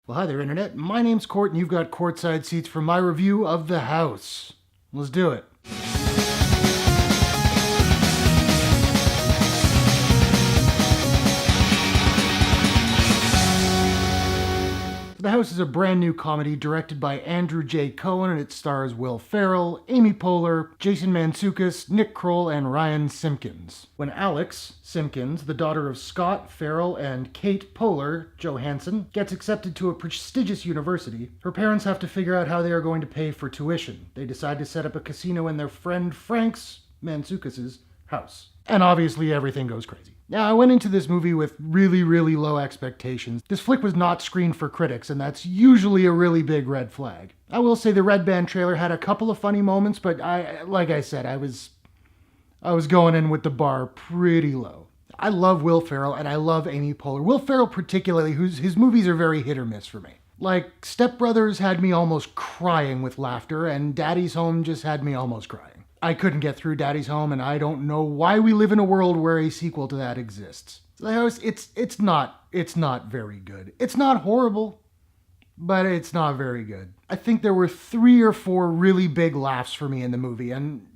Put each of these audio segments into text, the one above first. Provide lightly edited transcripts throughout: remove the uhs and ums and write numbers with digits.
Well, hi there, Internet. My name's Court, and you've got courtside seats for my review of The House. Let's do it. The House is a brand new comedy directed by Andrew Jay Cohen, and it stars Will Ferrell, Amy Poehler, Jason Mantzoukis, Nick Kroll, and Ryan Simpkins. When Alex, Simpkins, the daughter of Scott, Ferrell, and Kate Poehler, Johansson, gets accepted to a prestigious university, her parents have to figure out how they are going to pay for tuition. They decide to set up a casino in their friend Frank's, Mantzoukis' house. And obviously everything goes crazy. Now, I went into this movie with really low expectations. This flick was not screened for critics, and that's usually a really big red flag. I will say the Red Band trailer had a couple of funny moments, but like I said, I was going in with the bar pretty low. I love Will Ferrell, and I love Amy Poehler. Will Ferrell particularly, his movies are very hit or miss for me. Like, Step Brothers had me almost crying with laughter, and Daddy's Home just had me almost crying. I couldn't get through Daddy's Home, and I don't know why we live in a world where a sequel to that exists. The House, it's not very good. It's not horrible, but it's not very good. I think there were 3 or 4 really big laughs for me in the movie, and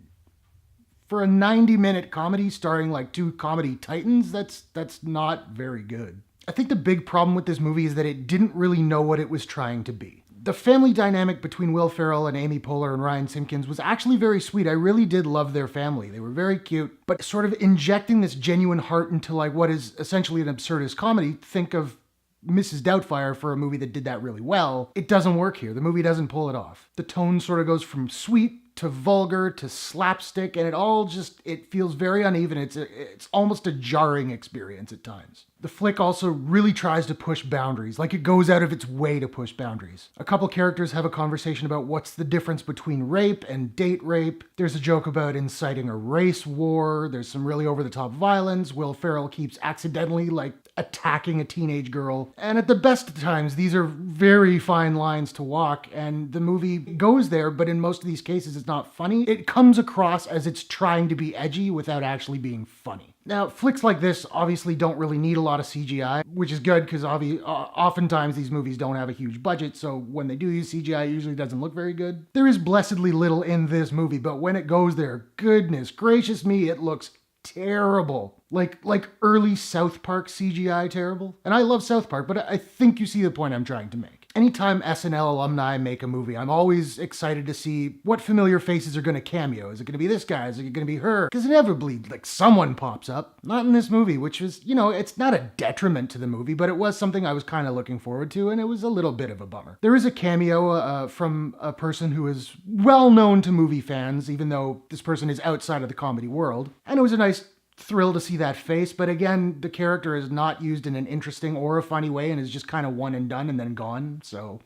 for a 90-minute comedy starring like 2 comedy titans, that's not very good. I think the big problem with this movie is that it didn't really know what it was trying to be. The family dynamic between Will Ferrell and Amy Poehler and Ryan Simpkins was actually very sweet. I really did love their family. They were very cute, but sort of injecting this genuine heart into like what is essentially an absurdist comedy. Think of Mrs. Doubtfire for a movie that did that really well. It doesn't work here. The movie doesn't pull it off. The tone sort of goes from sweet to vulgar to slapstick, and it feels very uneven. It's almost a jarring experience at times. The flick also really tries to push boundaries, like it goes out of its way to push boundaries. A couple characters have a conversation about what's the difference between rape and date rape. There's a joke about inciting a race war. There's some really over-the-top violence. Will Ferrell keeps accidentally, attacking a teenage girl. And at the best of times, these are very fine lines to walk, and the movie goes there, but in most of these cases, it's not funny. It comes across as it's trying to be edgy without actually being funny. Now, flicks like this obviously don't really need a lot of CGI, which is good because oftentimes these movies don't have a huge budget, so when they do use CGI, it usually doesn't look very good. There is blessedly little in this movie, but when it goes there, goodness gracious me, it looks terrible. Like early South Park CGI terrible. And I love South Park, but I think you see the point I'm trying to make. Anytime SNL alumni make a movie, I'm always excited to see what familiar faces are going to cameo. Is it going to be this guy? Is it going to be her? Because inevitably, someone pops up. Not in this movie, which was, it's not a detriment to the movie, but it was something I was kind of looking forward to, and it was a little bit of a bummer. There is a cameo from a person who is well known to movie fans, even though this person is outside of the comedy world, and it was a nice thrill to see that face, but again, the character is not used in an interesting or a funny way and is just kind of one and done and then gone, so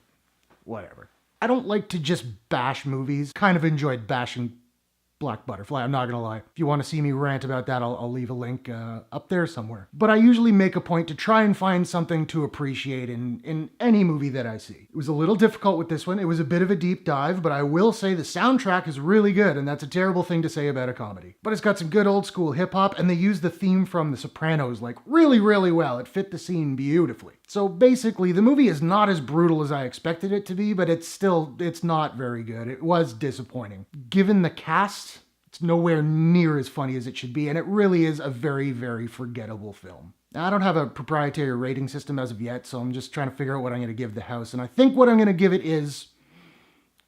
whatever. I don't like to just bash movies. Kind of enjoyed bashing Black Butterfly, I'm not gonna lie. If you want to see me rant about that, I'll leave a link up there somewhere. But I usually make a point to try and find something to appreciate in any movie that I see. It was a little difficult with this one. It was a bit of a deep dive, but I will say the soundtrack is really good, and that's a terrible thing to say about a comedy. But it's got some good old school hip hop, and they use the theme from The Sopranos really well. It fit the scene beautifully. So basically, the movie is not as brutal as I expected it to be, but it's not very good. It was disappointing. Given the cast, it's nowhere near as funny as it should be, and it really is a very forgettable film. Now, I don't have a proprietary rating system as of yet, so I'm just trying to figure out what I'm going to give The House, and I think what I'm going to give it is,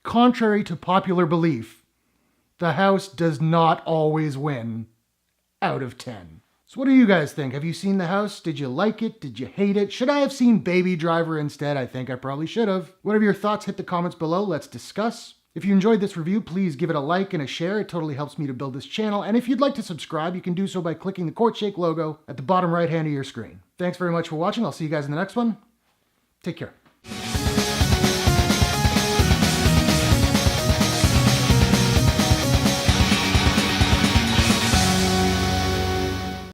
contrary to popular belief, The House does not always win out of 10. So what do you guys think? Have you seen The House? Did you like it? Did you hate it? Should I have seen Baby Driver instead? I think I probably should have. Whatever your thoughts, hit the comments below. Let's discuss. If you enjoyed this review, please give it a like and a share. It totally helps me to build this channel. And if you'd like to subscribe, you can do so by clicking the Courtshake logo at the bottom right hand of your screen. Thanks very much for watching. I'll see you guys in the next one. Take care.